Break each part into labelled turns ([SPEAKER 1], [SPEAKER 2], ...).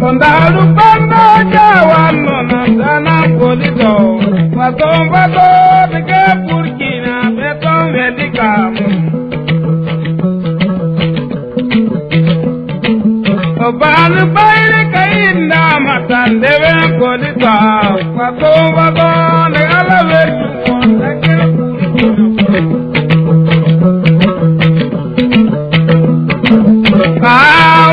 [SPEAKER 1] Kondalu bando jawano nandana polito. Baton beke Burkina beton vedikamu. Obalu baile kainda matandeve polito. Baton de alaveru ondake Burkina.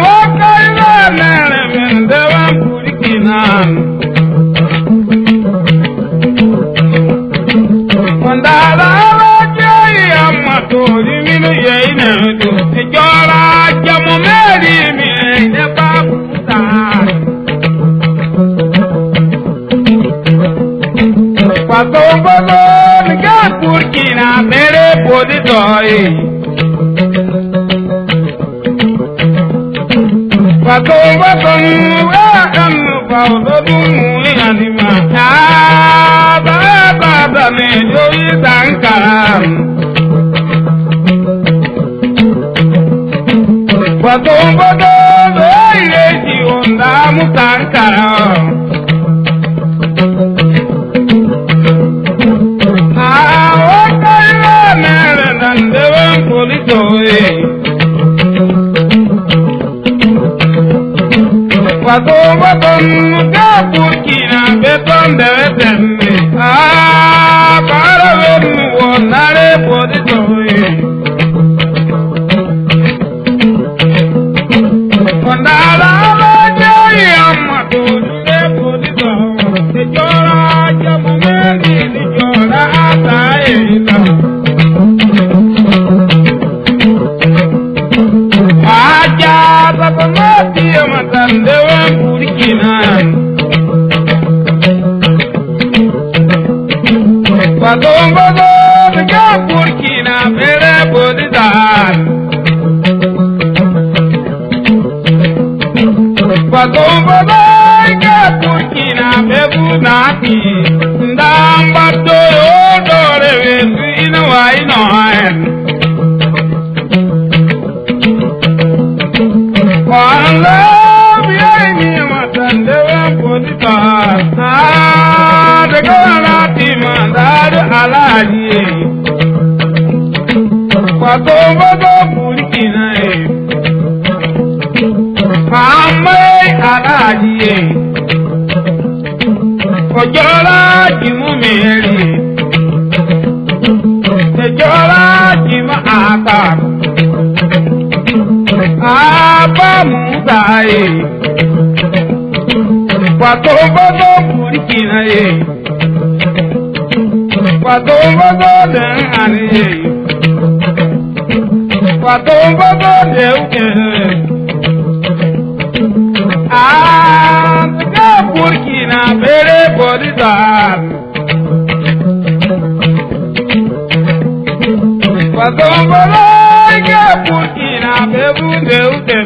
[SPEAKER 1] Wakaila nere mendewa Burkina. Mandala jai amatori minu yeine do ejora jamu meri mi ne babuta. Pato nga Burkina mere poditoi. Pato wa kanu paulo dumu anima. Baba me joyi dankara. Pato ile ji onda mutankara. Pato nga Burkina beton de temme. Para venu onare poditoi. Ondala jai amatu de poditoi. Jora jamu meri ni jora ataina. Aja tatamati amatandewa Burkina. Pato nga Burkina mere podidar. Pato nga Burkina bebunati. Ndamba doyo dore vesu ino waino haen. Wala biyaini matandewa podidar. Dekorati mandar alaji. Pato Burkina Amai alaji. Ojora jimu meri. Ojora jima aka. Apa mudai. Pato Burkina Pato den ani. Pato de uke. Nga Burkina bere podidar. Pato nga Burkina bebu de uke.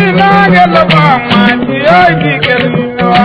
[SPEAKER 1] dinage lo ba ma ti ay di kelwa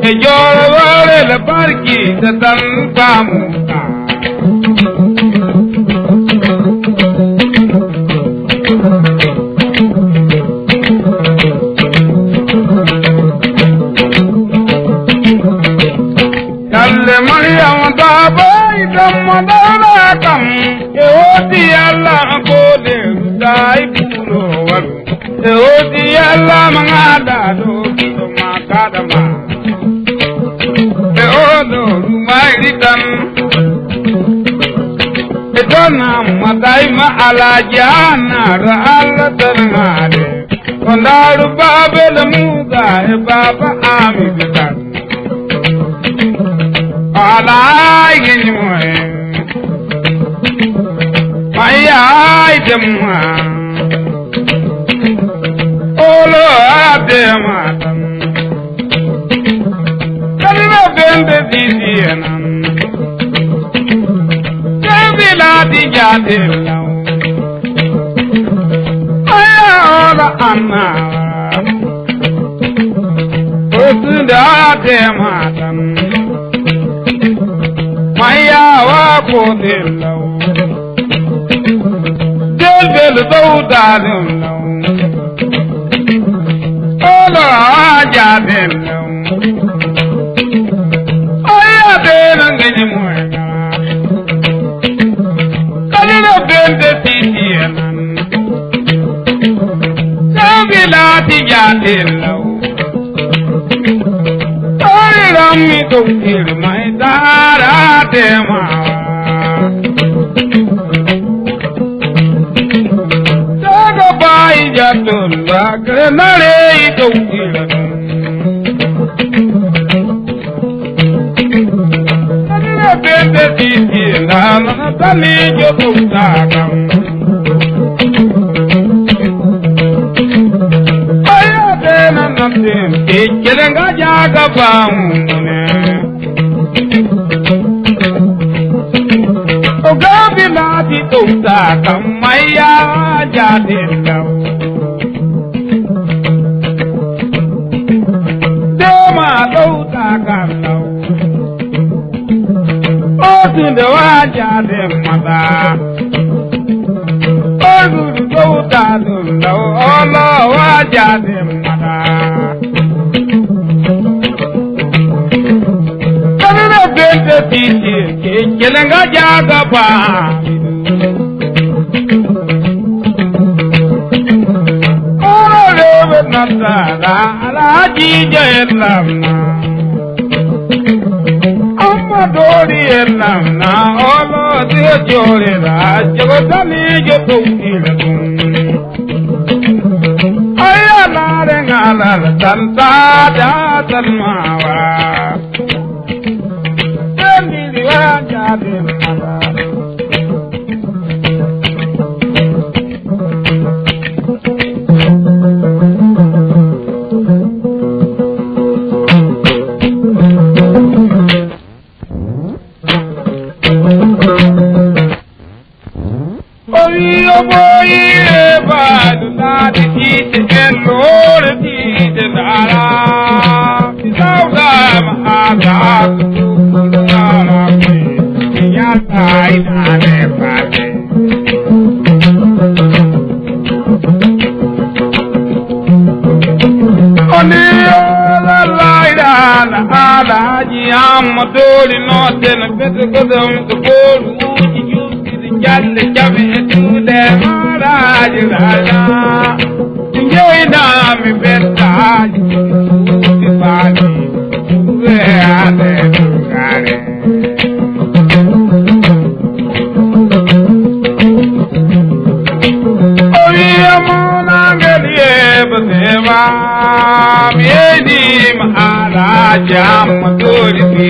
[SPEAKER 1] Ejora la barki da tan kamuka. Kalle Maryam da bai da madara kam. Odi Allah ko de dai puro walu. Odi Allah mangada do makada ma. Odo rumaidan Edona madai ma alajana ra Allah tanade Kondaru babel muga e baba amidan Alai genmoe Mayai demma Olo adema Bende disiena, Kevila di jadela, Aya ola anna, Osuda de matan, Maya wa kodela, Delbel doudadela, Ola jadela. Kalina bende titiana, Kavila tijadela, Rami to kill my dara dema. Daga bai jatula, Grenare to kill. Bende titiana, Tali Jotaka. Kelenga jaga pamune Ogabi lati tuta kamaya jadilla Dema tuta kallau Otunde wajade mada Ogudu tuta dulla Olo wajade mada Kelenga jaga pa Olo lebe nasara Alaji jayelamna Amma dori yelamna Olo diyo jore la Jagotani jotokile Ayala rengala Tanta jatalmawa Dori no ten betu kodum to boru uji yuki di jalle jabe tu de maraj raja Yoi na mi betta ti bani we ade dugare Oi amona ngeliye bdeva miedi maharaja madori ti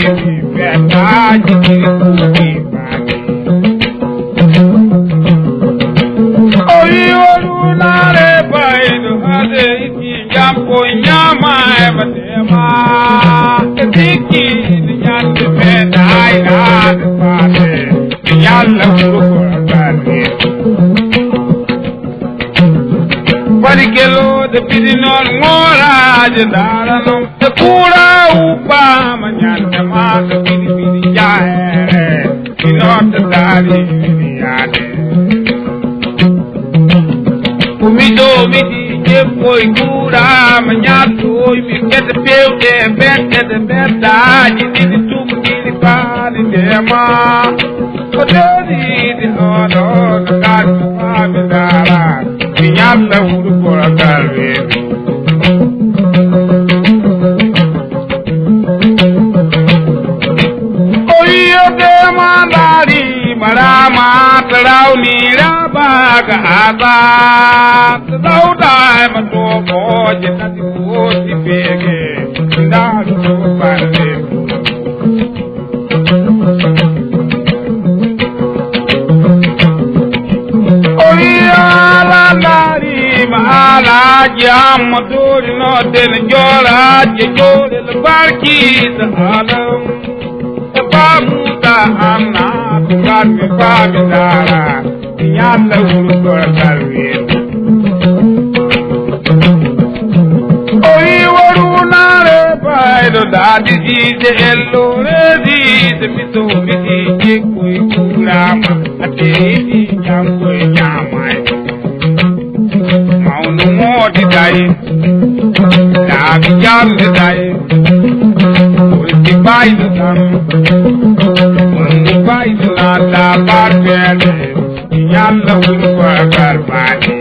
[SPEAKER 1] Parikelo de Pirinol Mora Jadaranam Takura upa manyanta maso bidi bidi jaere inota dari yade umido midi jepo ikura manyato mi kete peude bete de beta jidi tumu dili pani dema koderi di ono kadu pamidara minyanta uru kora kalwe Marama terau ni raba kaaba terau dai matoko jenati kuosi pege ndaru pare oya la nari mala jam duri no den jora je jore le barki salam pamuta amna Kami pamidara, nyata urukora kalwi. Oi waruna re paido dadi jide ello re jide mito miti jekui kurama ate iti jamkoi jamai. Maunu moti dai, nabi jamde dai, urti paido dam. Paido la parvele, yalla urwa karbani.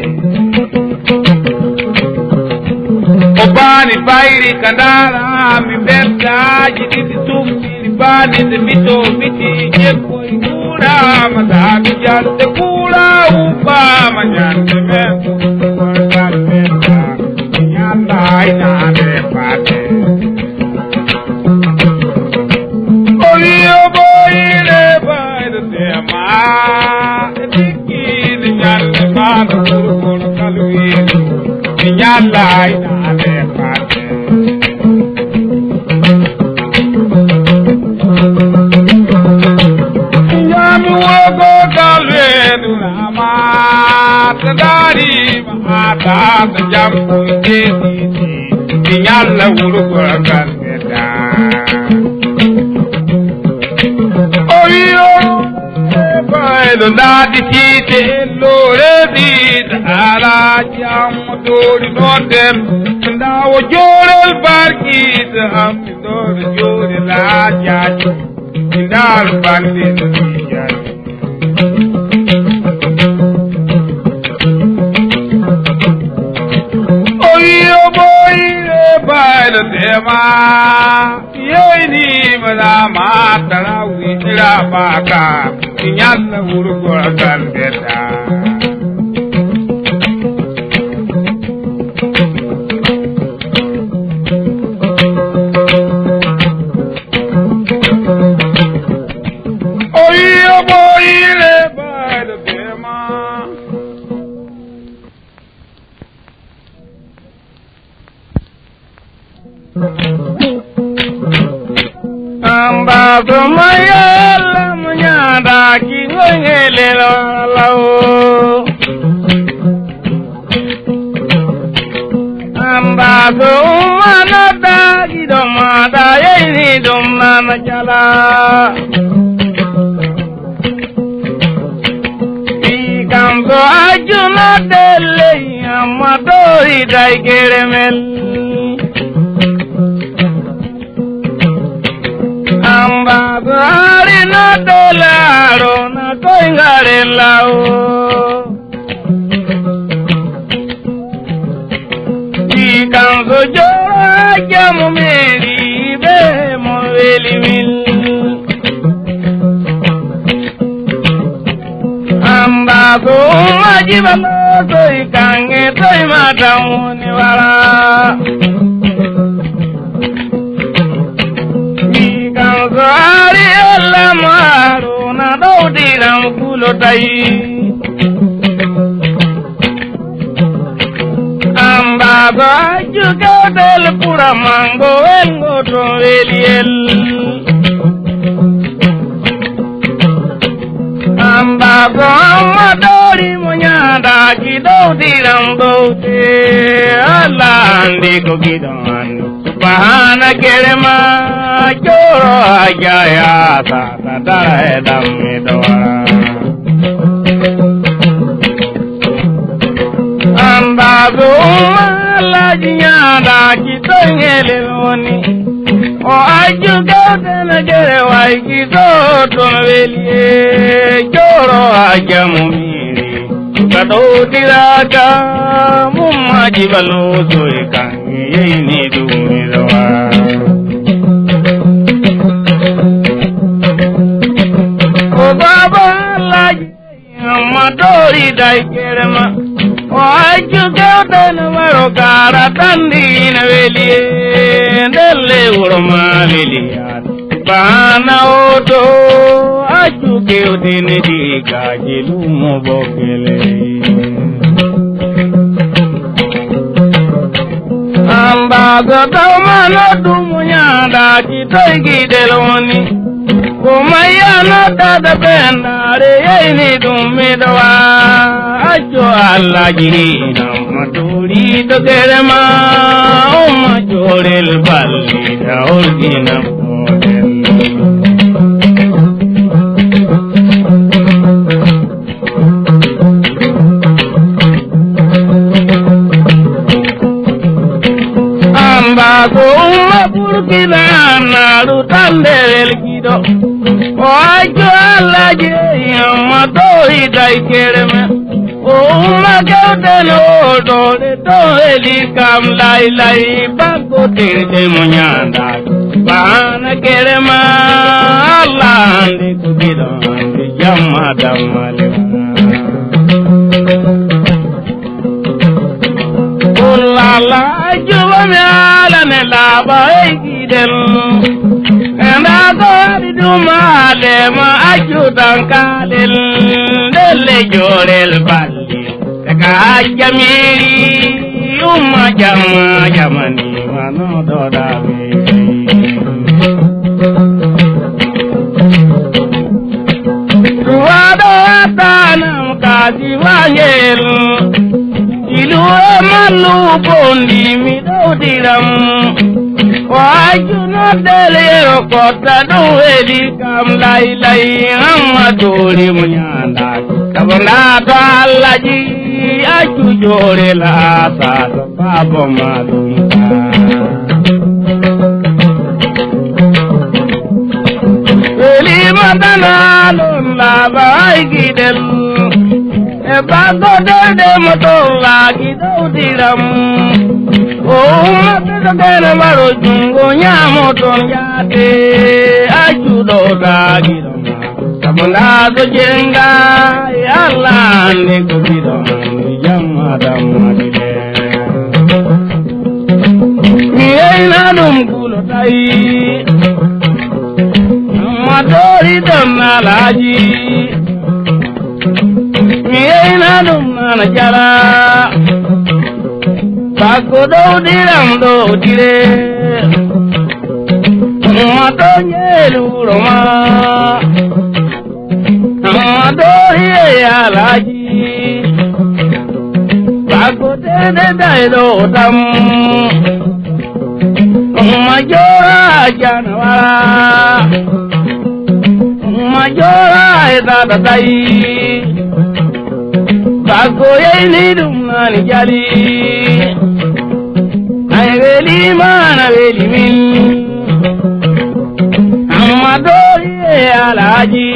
[SPEAKER 1] Obani bairi kandara mi benda jidi tumsi bani de mito miti jepo ikura madami jante kura upa majante metu karbeta yalla ina de pate. Oyo boy Nyala ina le pate Nyami wogo kalwe dunama Tadari mahata Jambu jesi Nyala urugo kalweda Oyo Bailo nadi chite lore dit ala jam dori notem ndawo jorel barkit am dori jori la jaj ndal bandi diyal oyo boy bailo tema yeni madama tarawi la baka Nyalla urugora kandeta Oyo boile bad tema Amba gomayala munyada kingele lao Amba gomanada gidomada yeni domna chala Ikamzo ajuna dele amadori dai geremel Amba gari na dolaro na koingare lao Ikanzo jora jamu meri be moveli mil Amba go majibalo soi kange soi matamu ni wala Gari alla maru na dodi ram kulo tai Amba baju gadel pura mango engo troveliel Amba goma dori munyada ki dodi ram bote alla andi ko gidan bahana kerema choro ajaya ta dara damme dora anda go malajinya da kitongele loni o aju gaudana jere wai kiso tonvelie choro ajamumiri kado tiraka mumma jibalo soika yini dumirawa o baba laji amadori dai kerema o aju gaudana maro kara tandina velie delle urma velia bana odo aju gaudene diga jilumo bokele amba godamano dumunya da kitoigi deloni kumaya no tada benare yini dumidawa ajo alla jirina maturi to kerema o majorel balli da orgina Umma burkina naru tandel kido ojo alaje yamma doi dai kereme umma gaudano do to eli kam lai lai bago tirde munyanda bana kerema alande kubido yamma damale la juba me ala ne la ba egidel enda go duma le ma ajudan kalel delle jorel balli ka jamiri umma jamani mano doda ruado tanam kasi wanyel ilu malu bondi mi dodiram waju no dele kota do eli kam lai lai amadori munyanda kabana dalaji aju jore la sa babo malu eli madana la bai gidel bago de motola gidiram o mata de maro jungo nyamo ton yate ajudo da giram sabona do jenga yalla ne ko giram yamada madile mi ena dum kulo tai amadori damalaji Miena dumna jara Bako do diram do dire Mato nyelu roma Amado hiye alaji Bako de dai do tam Majora janwara Majora eda dai Bago yeni dumani jali ay veli mana veli min amado ye alaji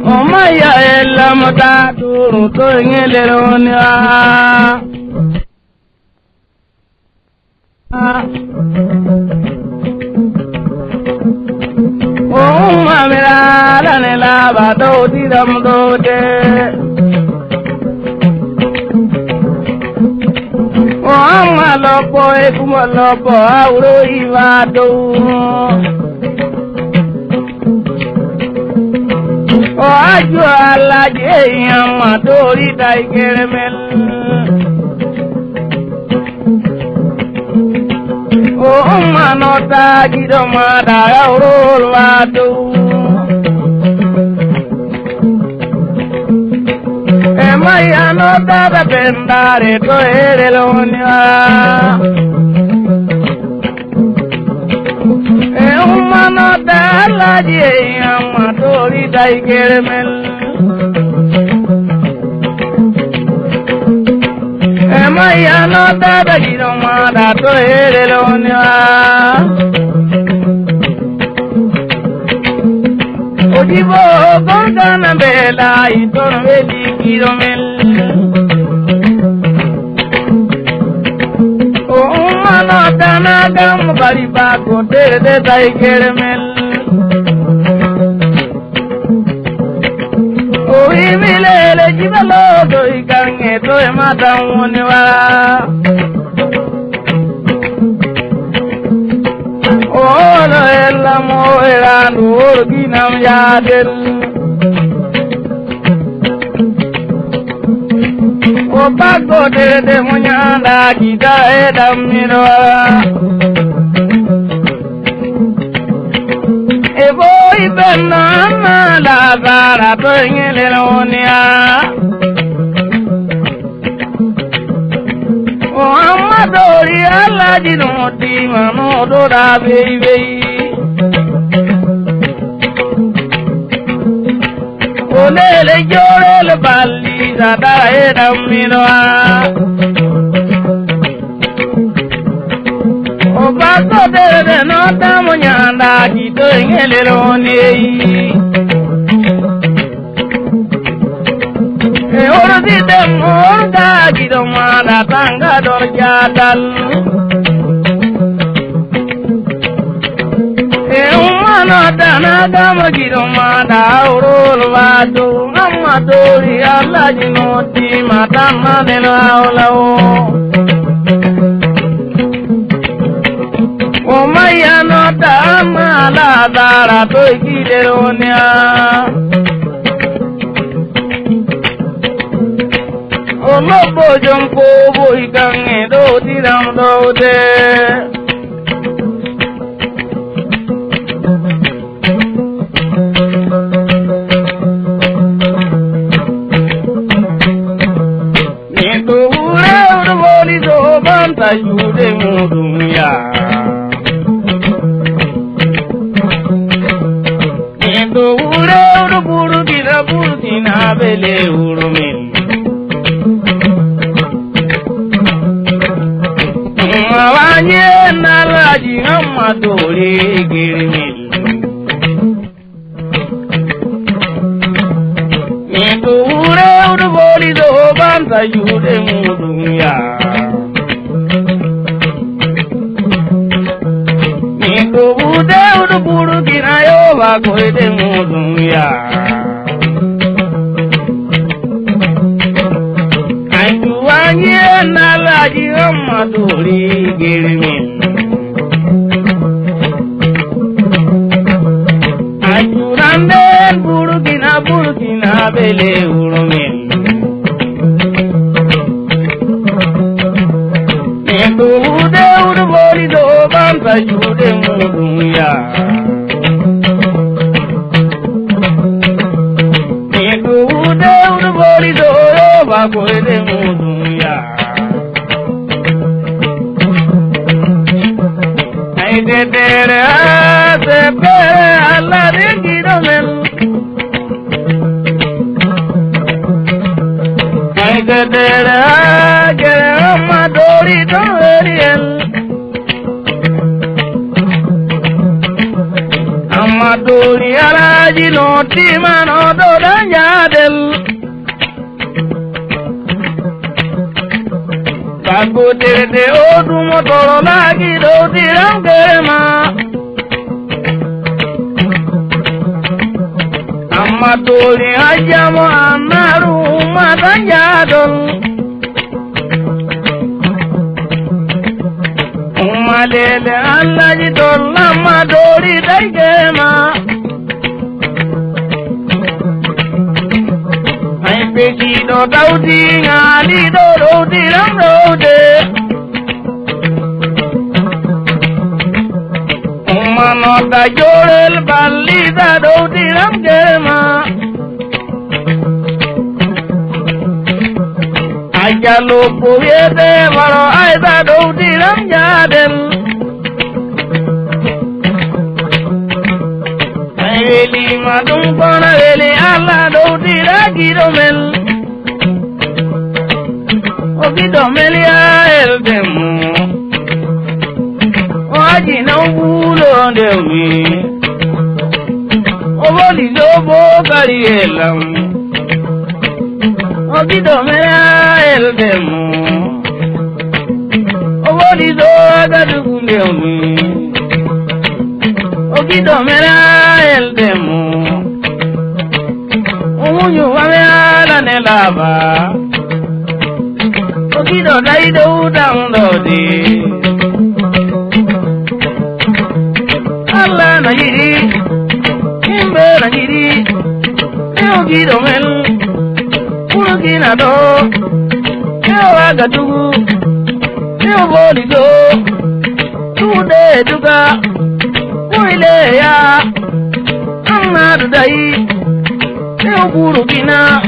[SPEAKER 1] o maya ella mata turu to ngeleronia Mamela la ne la ba do di dam do de o ma lo po e kuma lo po auro I va do o ajo ala je yamma do ri dai keremel o ma no ta gi do ma da auro va do Maya no daba pendare to ere lonia mano dalla je amadori dai germel emaya no dada giro mada to erelonwa odibo gondana bela iton veli giromel o mano dana gam bariba ko de dai germel o imilele jibalo do ikange to emata woniwa Olo ella moera nurginam yadel O bago de munyanda kita edamiro E voi benna la zara to ngeleronia O amadori alla di noti mano dora baby O lele jore le balli da edamiro O bago de nota munyanda kito ngeleroni E ora di demorga di domanda tanga dorjadal E umano dana dama di domanda urul wadu amadori alla jinoti matama delo aulao O maya no dama la dara to gideronia O lobo jompo boy gange do tiram do de Ni to ura ura boli do banta yude mudunya Ni to ura ura buru dina bele urumil Mawanye nalaji amadori girimil Nitu ure udu boli do banta yude mudunya Nitu ude udu buru kinayo bakoide mudunya Wanye nalaji amadori girimil Ajurande burkina bele urumil Nendu ude udu bori do banta jude mudunya Nendu ude udu bori do bakoide mudunya Aide tere se pe alla de giromel Aide tere gere amadori do eriel Amadori alaji noti mano do danjadel Bago de odu motoro lagi do tiram gerema Amadori ajamo anaru matanjadol Umalele alaji dolla amadori daigema Pesido daudi ngali do tiram rode Umano da jorel balli da do tiram gema Ajalo poyede varo ay da do tiram jadel Veli madum kona veli Allah do dira gidomel. O gidomel ya el demu. O aji na ulo ndewi. O boli lobo kari elam. O gidomel ya el demu. O boli do agadu ndewi. Ogido mera el demo Omunyu wamela ne lava Ogido daido downloadi Allah na yiri Kimbe na yiri Ne ogido mel Urugina do Ne wagadugu Ne obolido Tude duga ya Amadu dai Neo Burukina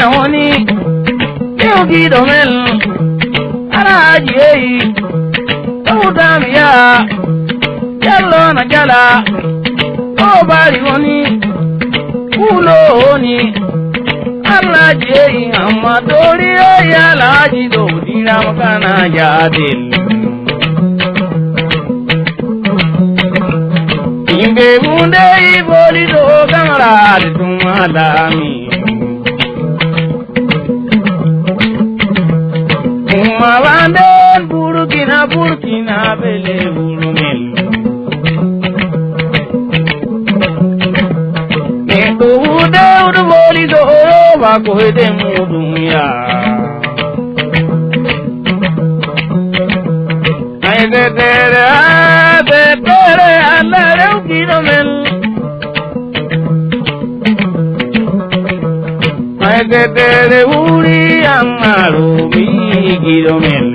[SPEAKER 1] wani Neo gidomel Araji ei Udamiya Jallo na jala Obari wani Ulo wani Araji ei Amadori ya laji do Dira makana jadil Imbe munde iboli do kamarade tumalami Umalande Burkina bele burumel Neto ude uduboli do wako hede mudumya Aide tere Allah gidomel Aide tere uri amaru mi gidomel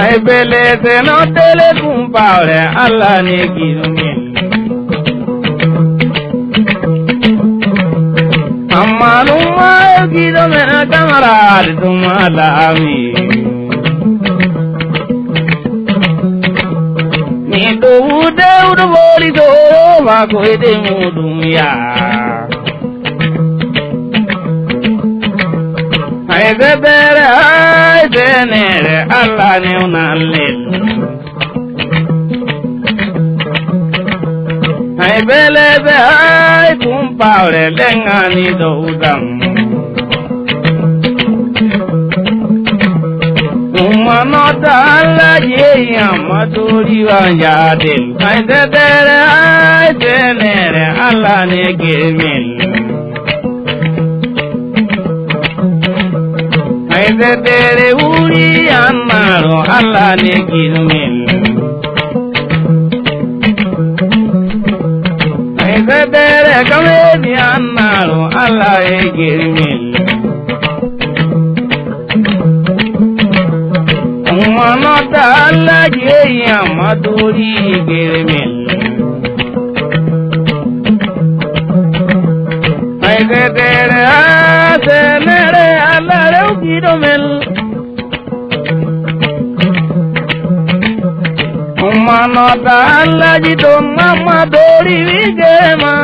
[SPEAKER 1] Ai bele se no tele kumpaure Allah ne gidomel Amanu ma gidomel kamarad tumalami Ude boli do wako hede mudumya Aide bere aide nere Allah ne unalil Aibele be ai kumpaure lengani do udam Umanota Allah ye amadori wanjadil Aide tere aide nere Allah ne girmil Aide tere uri anmaro Allah ne girmil Aide tere kamedi anmaro Allah ne girmil Umanota Allah ye amadori girmil Aide tere aide nere Allah ne gidomel Umanota Allah jito amadori vigema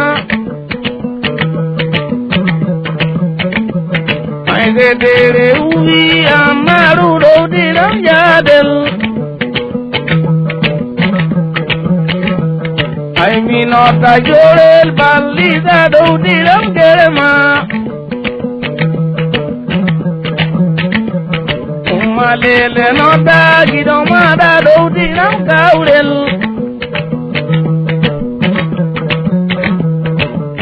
[SPEAKER 1] Aide tere uvi amaru do diram jadel Ai minota jorel balida do diram gerema Umalele nota gidoma do diram kaurel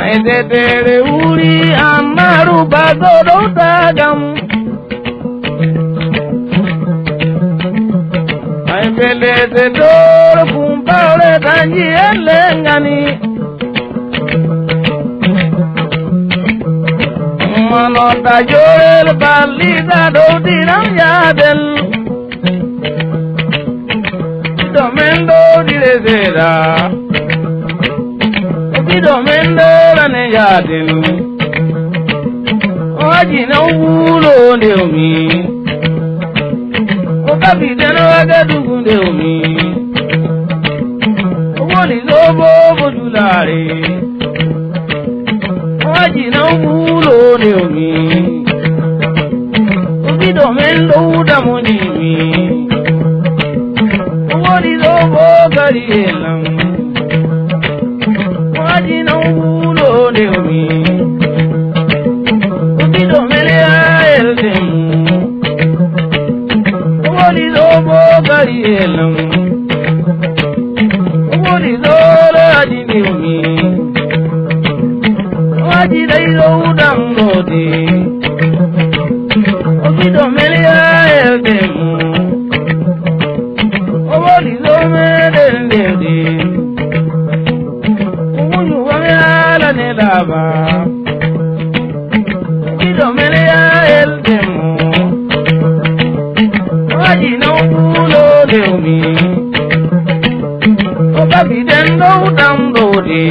[SPEAKER 1] Aide tere uri amaru bago do tagam Aibele se dor kumpaure tanji elengani Umanota jorel balida do diram jadel Domendo dire sera Domendo la ne jadel Oji na ulo ndeumi Okapiteno wagadugu ndeumi mare oji no mulo ne mi ubi do men do da moni mi wori do bo gari elam oji no mulo ne mi ubi do men el dem wori do bo gari elam wori do la di mi oji dai do dam do di obi do men el dem wori do men el di uyu wa la ne la ba obi do men el dem oji no pulo de mi obi den do dam do di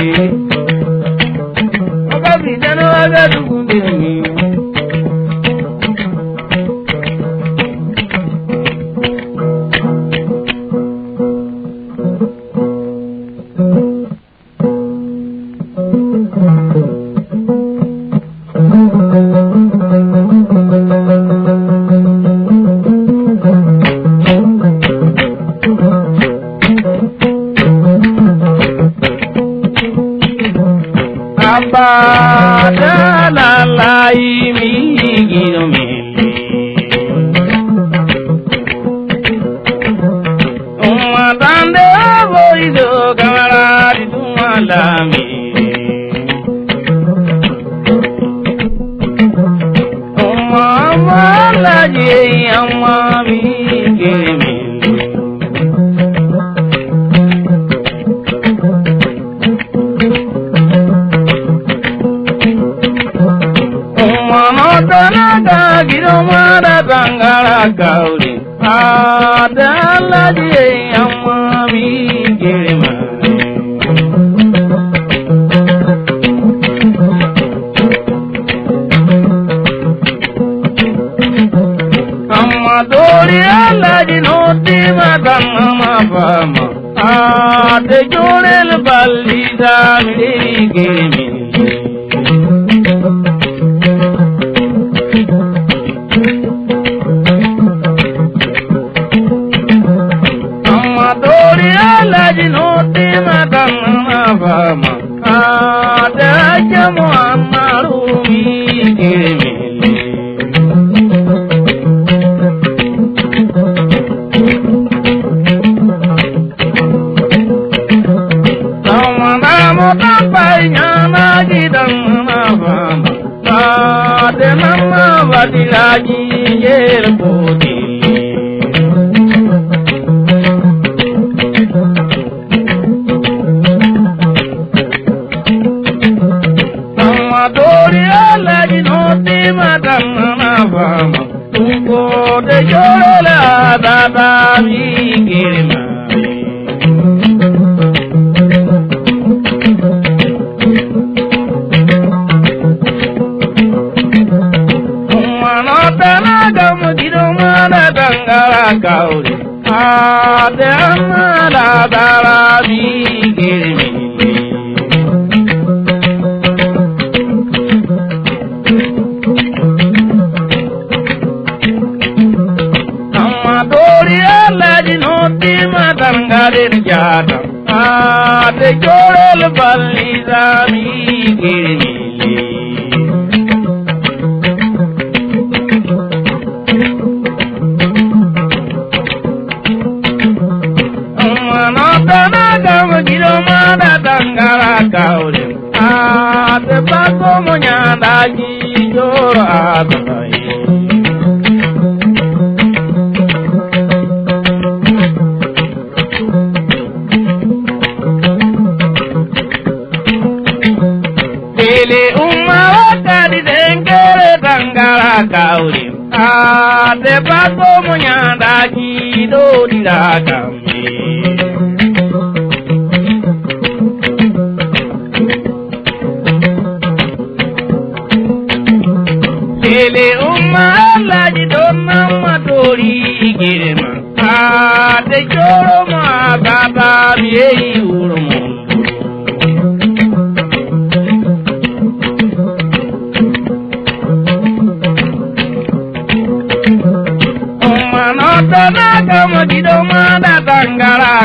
[SPEAKER 1] obi den aga du de mi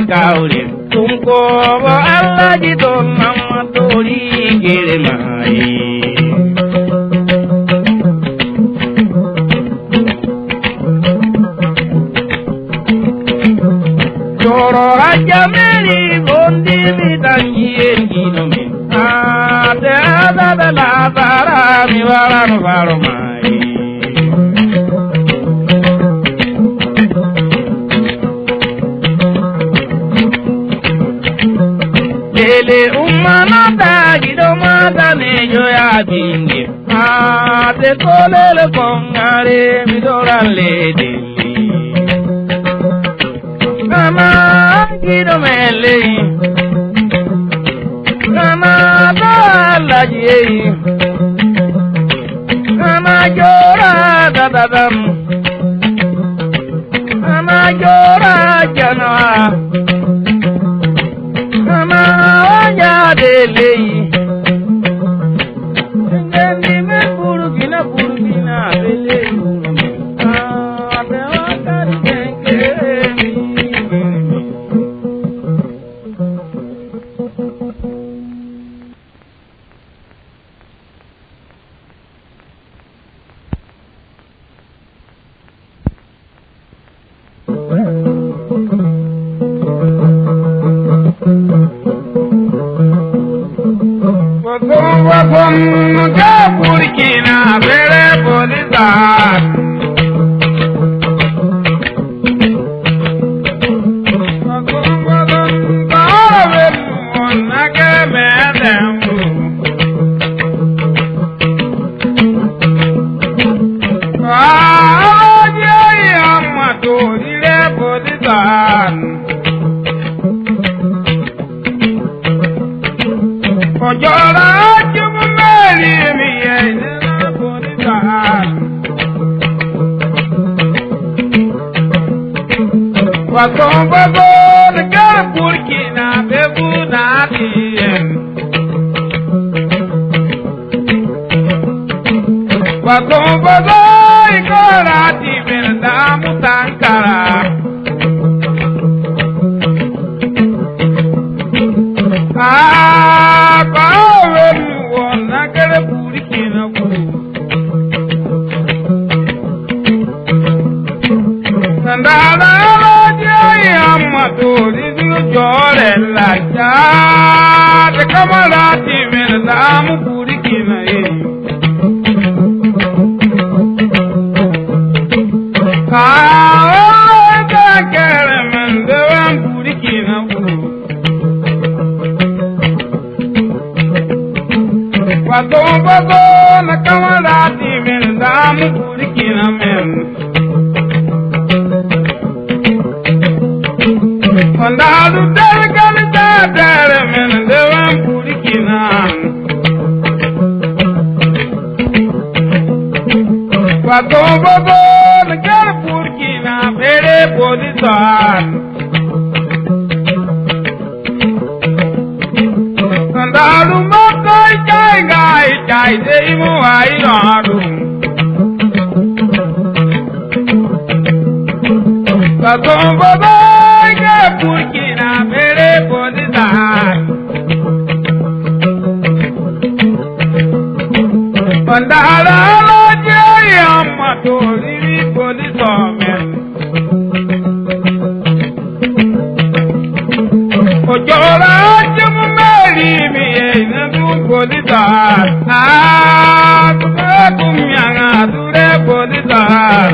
[SPEAKER 1] kaure tunko bo Allah ji to mamma tori gere mai Joro raja meri bondi bidangi engino me ade ada la bara mi wala no varo mai Ele umana ta gido mata ne yo ya bingi ade kolele kongare mi dorale de Kama gido mele Kama dalaji Kama jora dadadam Kama jora janwa Kama wanya dele Ngendi me burugina bele Ade wakari kenge Burkina bere polizar Wakombago de Burkina bebunatien Wakombago ikorati bendamu tankara Kawe wona kere Burkina Sandala Jore la ja de kamalati men damu Burkina ka kere men damu Burkina Wakombago na kamalati men damu Burkina men Mandalu delgal dadare men dewan Burkina Wakombago gal Burkina bere polizar Mandalu makai kai deimu ai nadu Wakombago Burkina bere polizar Mandala loje yamma tori polizomen Ojora jumu meri mi ena du polizar kumyanga dure polizar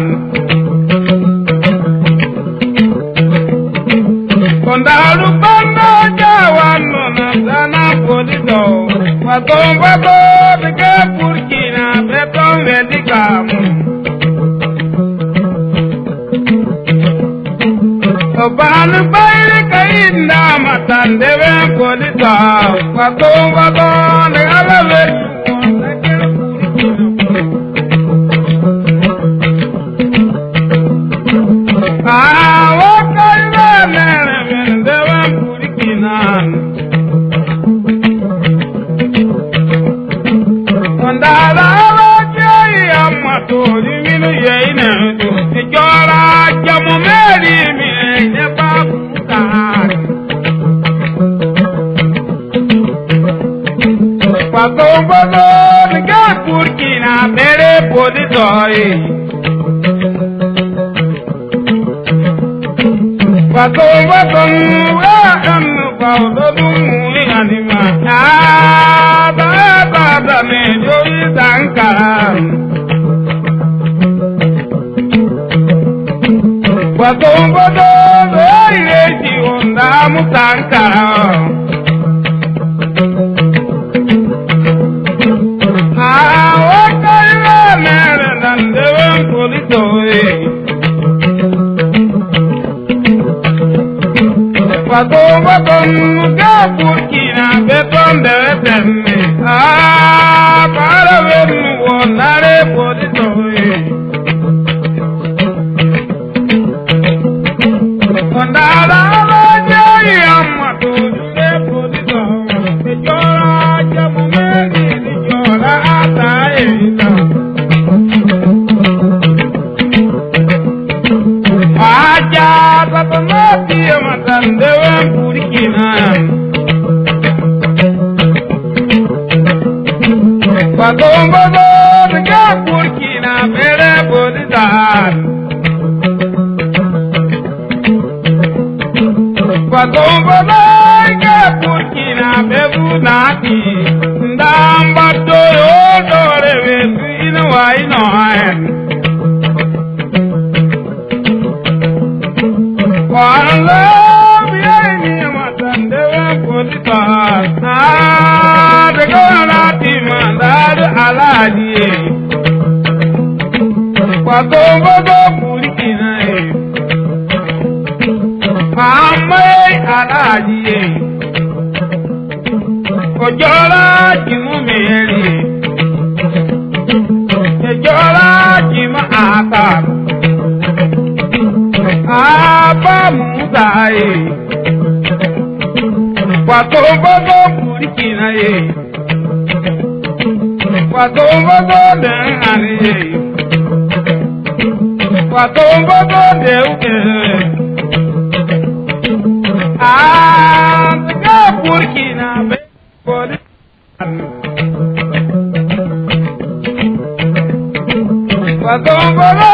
[SPEAKER 1] Kondalu bando jawano na sana polizo Wakombago de Burkina beton velikamu Obanu bayre kainda matande ve polizo Wakombago de alave Mandala loje yamma tori minu yeina Jora jamu meri mi ne babu Batom ga Burkina bere poditoi. Batom wa anu paudum anima. Ba me joi sankara. Batom ire ji onda mutankara. Batom ga Burkina beton de temme para ver wonare poditoi ondala jai amatu de poditoi jora jamumeni jora ataina aja batomati matande Burkina Batom ga Burkina bere poditoi Batom ga Burkina bebu nati ndamba doyo dore wetu ina waino en Wala bieni matande poditoi de gorati mandar alaji Batom ga Burkina Amai alaji Ojora jimu meri Ojora jima ata Aba mugaye Batom ga Burkina Batom ga dengane Batom ga deuke ga Burkina Batom